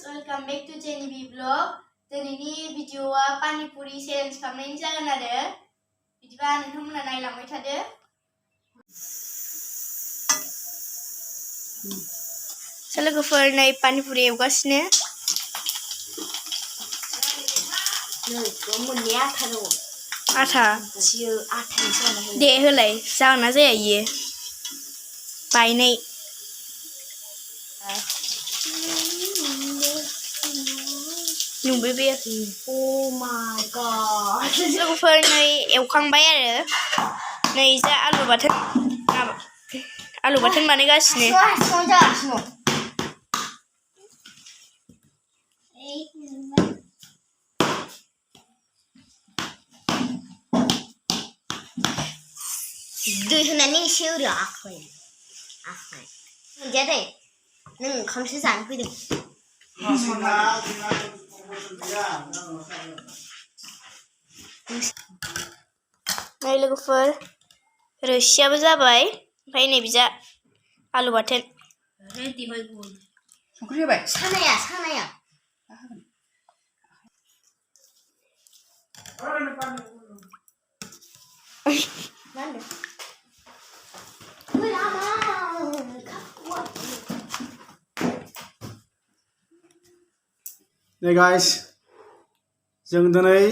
welcome back to Jenny B Vlog. दिनैनि भिडिअआ pani puri challenge खालामनायनि जागोन आरो बिदिबा नोंथांमोना नायलांबाय थादो। लोगोफोर नै पानिपुरि एवगासिनो। आथा दे होलाय जागोन ना जाया इयो बायनाय नुबाय oh my god लोगोफोर नै एवखांबाय आरो नै जा आलु बाथोन बानायगासिनो। दै होनानै एसे ओरै आखाइ मोनजाया दे नों ओंखामसो जानो फैदों। नै लोगोफोर रोसियाबो जाबाय ओमफ्राय नै बिजा आलु बाथोन संख्रि होबाय सानाया Hey guys, जों दिनै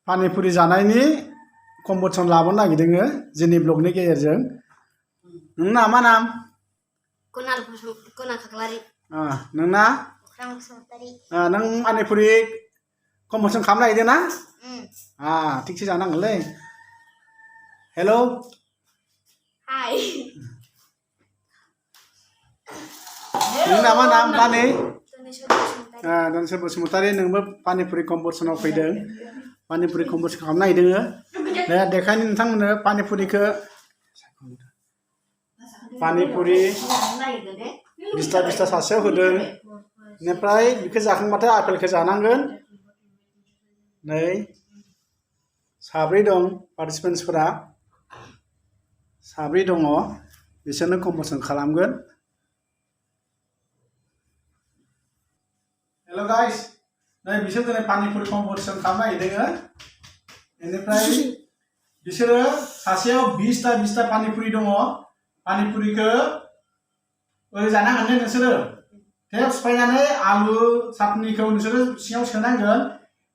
पानिपुरि जानायनि कम्पिटिसन लाबोनो नागिरदों जोंनि ब्लगनि गेजेरजों। नोंना मा नाम? कुनाल खाख्लारि। नोंना? नों पानिपुरि कम्पिटिसन खालामनो नागिरदों ना? थिगसे जानांगोनलै। हेलौ हाय नोंना मा नाम दानि? दोनसोर बसुमतारी नोंबो पानिपुरि कम्पिटिसनाव फैदों पानिपुरि कम्पिटिसन खालामनो नागिरदों। देखायनो नोंथांमोननो पानिपुरिखौ पानिपुरि 20 सासेयाव होदों बेनिफ्राय बेखौ जाखांबाथाय आपेलखौ जानांगोन। नै साब्रै दं पार्टिसिपेन्ट्सफोरा साब्रै दङ बिसोरनो कम्पिटिसन खालामगोन। हेलो गाइस नै बिसोर दिनै पानिपुरि कम्पिटिसन खालामनो नागिरदों। बेनिफ्राय बिसोरो सासेयाव 20 पानिपुरि दङ। पानिपुरिखौ ओरै जानांगोन नोंसोरो टेप सिफायनानै आलु चाटनिखौ नोंसोरो सिङाव सोनांगोन।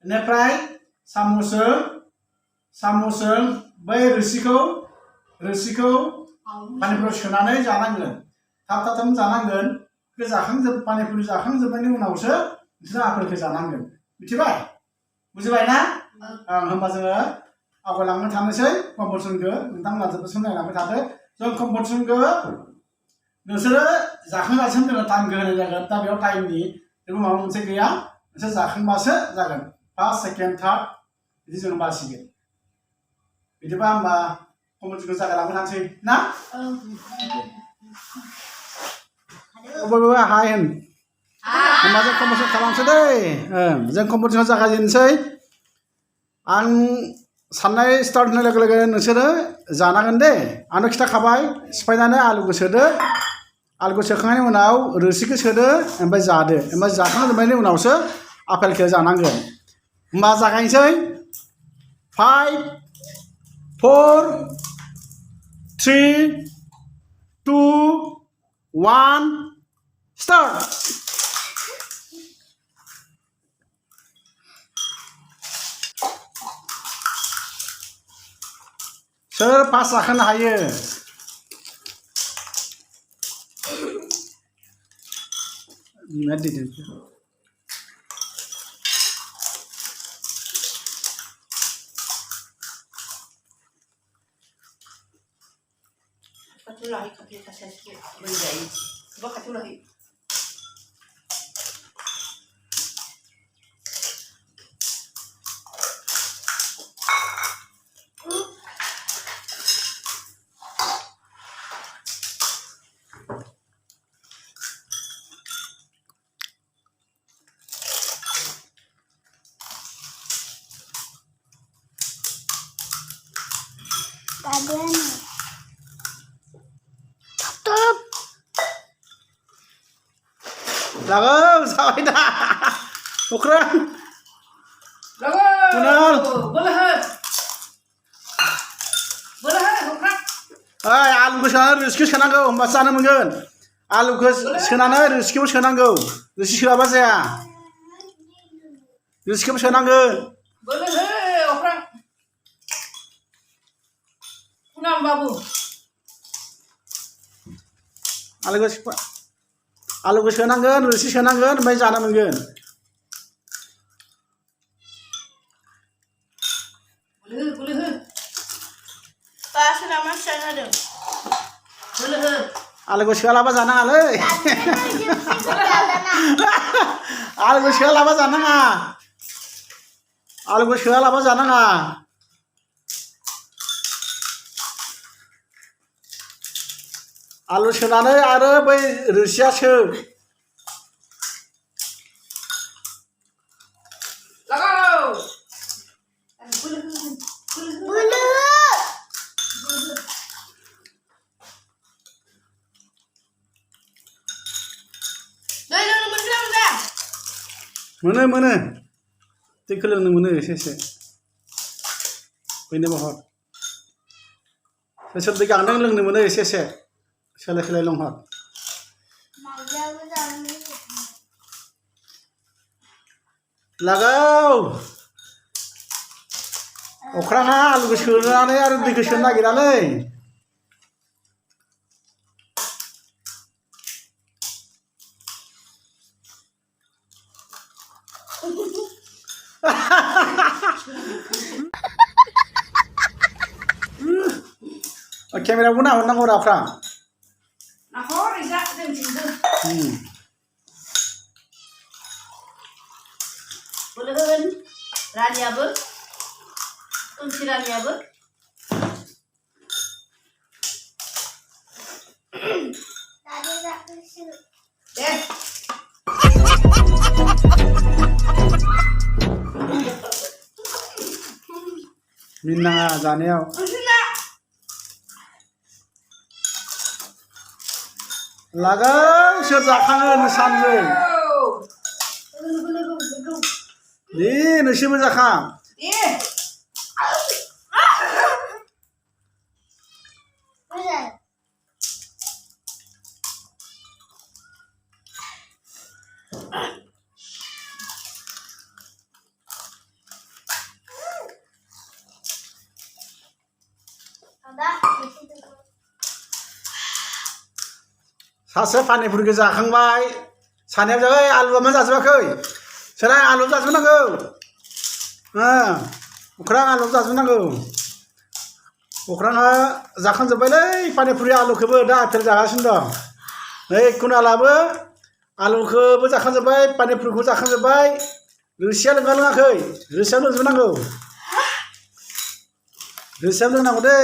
बेनिफ्राय सामसजों बै रोसिखौ पानिपुरियाव सोनानै जानांगोन। थाब जानांगोन। पानिपुरि जाखांजोबनायनि उनावसो नोंसोर आपेलखौ जानांगोन। मिथिबाय? बुजिबाय ना? होमबा जोङो आवगायलांनो थानोसै कम्पिटिसनखौ नोंथांमोना जोबोद नायलांबाय थादो। जों कम्पिटिसनखौ नोंसोरो जाखांजासिम जोङो टाइमखौ होनाय जागोन। दा बेयाव टाइमनि जेबो माबा मोनसे गैया। नोंसोर जाखांबासो जागोन। फार्स्ट सेकेन्ड थार्ड बिदि जों बासिगोन। बिदिबा होमबा कम्पिटिसनखौ जागायलांबाय थानोसै ना? बयबो हाय होन। होमबा जों कम्पिटिसन खालामसै दै। जों कम्पिटिसन जागायजेननोसै। आं साननाय स्टार्ट होनाय लोगो लोगो नोंसोरो जानांगोन दे। आंनो खिथाखाबाय सिफायनानै आलुखौ सोदो। आलुखौ सोखांनायनि उनाव रोसिखौ सोदो ओमफ्राय जादो। ओमफ्राय जाखांजोबनायनि उनावसो आपेलखौ जानांगोन। होमबा जागायनोसै। 5 4 3 2 1 स्टार्ट। सोर फार्स्ट जाखांनो हायो? Lagu sampai dah. Ukrang. Lagu. Benar. Boleh he. Boleh he, Ukrang. Ay, आलुखौ सोनानै रोसिखौ सोनांगौ होमबासो जानो मोनगोन. आलुखौ सोनानै रोसिखौबो सोनांगौ. रोसि सोआबा जाया. रोसिखौबो सोनांगोन. Boleh he, Ukrang. Kunam babu. आलुखौ सोनांगोन रोसि सोनांगोन ओमफ्राय जानो मोनगोन. Boleh he. Pak sudah masak ada. Boleh he. आलुखौ सोआलाबा जानाङालै. आलुखौ सोआलाबा जानाङा. आलुखौ सोआलाबा जानाङा. आलु सोनानै आरो बै रोसिया सो. Lagu. Bulu. Doi nomor berapa dah? मोनो दैखौ लोंनो मोनो एसे बेनो बहर सोर दै गांदों लोंनो मोनो एसे सोलाय लोंहर लागाव अख्राङा आलुखौ सोनानै आरो दैखौ सोनो नागिरालै केमेराखौ नाहरनांगौ रा अख्रां Nahor ija dem sindu. Boleh he. Rani apa? Kunci rani apa? Eh. मिन्नाङा जानायाव लागाव सोर जाखाङो सानजों दे नोंसोरबो जाखां Eh. सासे पानिपुरिखौ जाखांबाय सानायाव जाबाय आलुआ मा जाजोबाखै सोरां आलु जाजोबनांगौ अख्रां आलु जाजोबनांगौ अख्राङा जाखांजोब्बायलै पानिपुरि आलुखौबो दा आपेल जागासिनो दं नै कुनालाबो आलुखौबो जाखांजोब्बाय पानिपुरिखौ जाखांजोब्बाय रोसिया लोङाखै रोसिया लोंजोबनांगौ रोसिया लोंनांगौ दै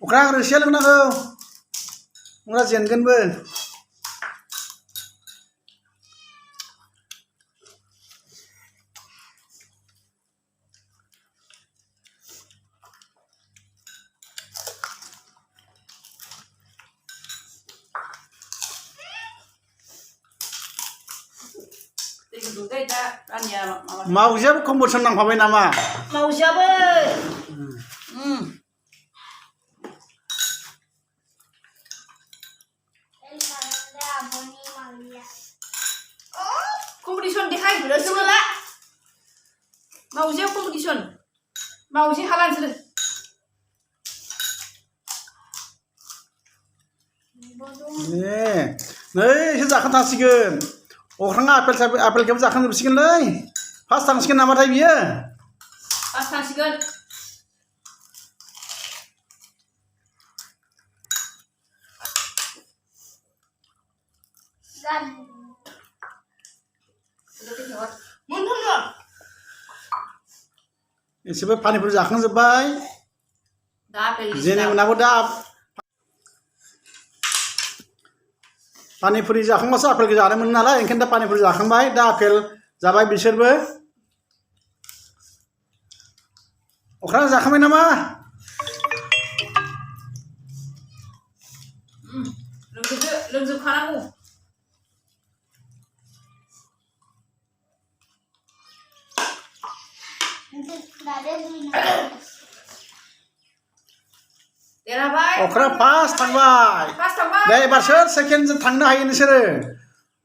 अख्रां रोसिया लोंनांगौ नङा जेनगोनबो मावजियाबो कम्पिटिसन नांफाबाय नामा Mausyabe. Competition dikai udah semula. Mausya competition. Mausya halan sudah. नै एसे जाखांथारसिगोन अख्राङा आपेलखौबो जाखांजोबसिगोनलै फार्स्ट थांसिगोन नामाथाय बियो Pas nasikan. एसेबो पानिपुरि जाखांजोब्बाय Dah pelis. जेने मोनाबो दा पानिपुरि जाखांबासो आपेलखौ जानो मोनो नालाय ओंखायनो दा पानिपुरि जाखांबाय दा आपेल जाबाय बिसोरबो अख्रां जाखांबाय नामा Lengkap, lengkap kan aku. देरहाबाय अख्रां फार्स्ट थांबाय फार्स्ट थांबाय दे एबार सोर सेकेन्ड थांनो हायो नोंसोरो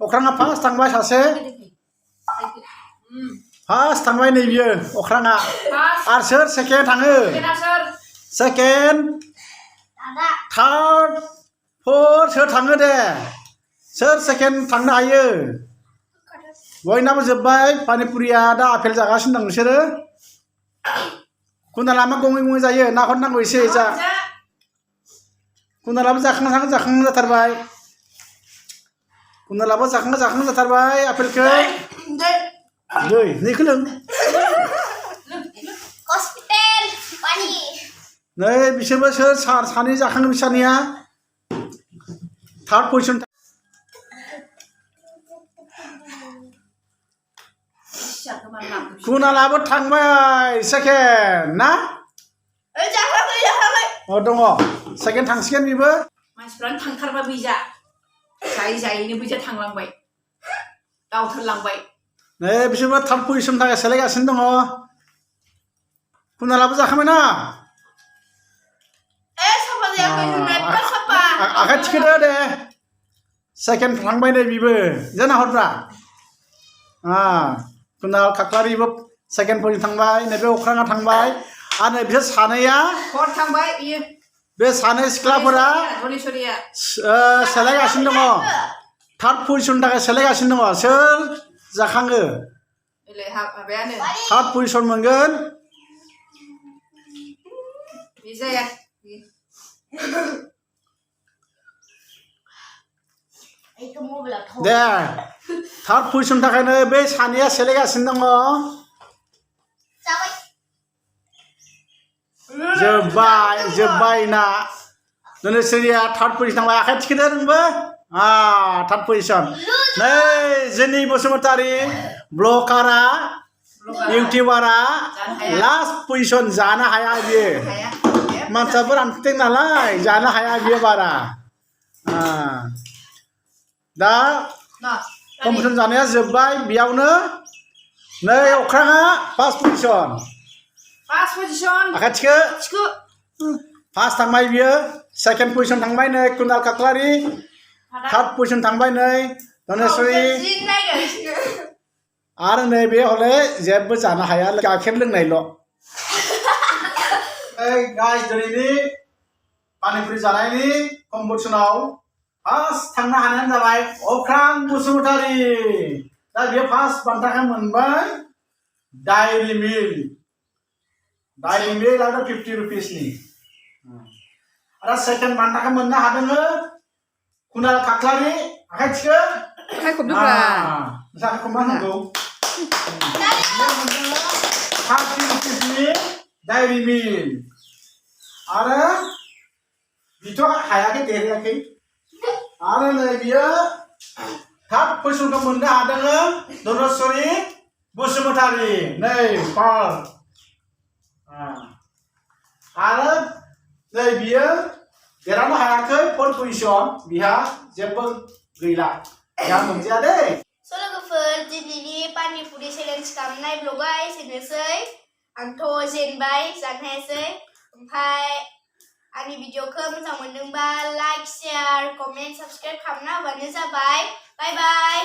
अख्राङा फार्स्ट थांबाय सासे फार्स्ट थांबाय नै बियो अख्राङा फार्स्ट आरो सोर सेकेन्ड थाङो सोर सेकेन्ड थार्ड फोर्थ सोर थाङो दे सोर सेकेन्ड थांनो हायो बयनाबो जोब्बाय पानिपुरिया दा आपेल जागासिनो दं नोंसोरो कुनाला मा गङै गङै जायो नाहरनांगौ एसे जा कुनालाबो जाखां जाथारबाय कुनालाबो जाखां जाथारबाय आपेलखौ दै नैखौ लों नै बिसोरबो सोर सानै जाखाङो बिसोरनिया थार्ड पजिशन कुनालाबो थांबाय सेकेन्ड ना दङ सेकेन्ड थांसिगोन बेबो मानसिफ्रानो थांथारबाय बैजा जायैनो बैजा थांलांबाय दावथारलांबाय नै बिसोरबो थार्ड पजिशन थाखाय सोलायगासिनो दङ कुनालाबो जाखांबाय ना आखाइ थिखोदो दे सेकेन्ड थांबाय नै बिबो जाना हरब्रा कुनाल खाख्लारिबो सेकेन्ड पजिशन थांबाय नैबे अख्राङा थांबाय आरो नै बिसोर सानैया हर थांबाय बियो बे सानै सिख्लाफोरा सोलायगासिनो दङ थार्ड पजिशननि थाखाय सोलायगासिनो दङ सोर जाखाङो माबायानो थार्ड पजिशन मोनगोन बे जाया दे थार्ड पजिशननि थाखायनो बे सानैया सोलायगासिनो दङ जोब्बाय ना नोंसोरिया थार्ड पजिशन थांबाय आखाइ थिखोदो नोंबो थार्ड पजिशन नै जोंनि बसुमतारी ब्लगारा इउटिउबारा लास्ट पजिशन जानो हाया बियो मानसियाबो रानथें नालाय जानो हाया बियो बारा दा कम्पिटिसन जानाया जोब्बाय बेयावनो नै अख्राङा फार्स्ट पजिशन आखाइ थिखो फार्स्ट थांबाय बियो सेकेन्ड पजिशन थांबाय नै कुनाल खाख्लारि थार्ड पजिशन थांबाय नै धनेश्वरी आरो नै बे हले जेबो जानो हाया गाइखेर लोंनायल' गाइस दिनैनि पानिपुरि जानायनि कम्पिटिसनाव फार्स्ट थांनो हानायानो जाबाय अख्रां बसुमतारी दा बियो फार्स्ट बान्थाखौ मोनबाय डायरी मिल्क आरो 50 रुपिसनि आरो सेकेन्ड बान्थाखौ मोननो हादों कुनाल खाख्लारि आखाइ थिखो आखाइ खबदोब्रा आखाइ खबना नांगौ 30 रुपिसनि डायरी मिल्क आरो बिथ' हायाखै देराखै आरो नै बियो थार्ड पजिशनखौ मोननो हादों धनेश्वरी बसुमतारी नै पार आरो नै बियो देरहानो हायाखै फोर्थ पजिशन बिहा जेबो गैला बिहा मोनजाया दै लोगोफोर दिनैनि पानिपुरि चेलेन्ज खालामनाय ब्लगा एसेनोसै आंथ' जेनबाय जानो हायासै ओमफ्राय आंनि भिडिअखौ मोजां मोनदोंबा लाइक शेयार कमेन्ट साबस्क्राइब खालामना होबानो जाबाय बाय बाय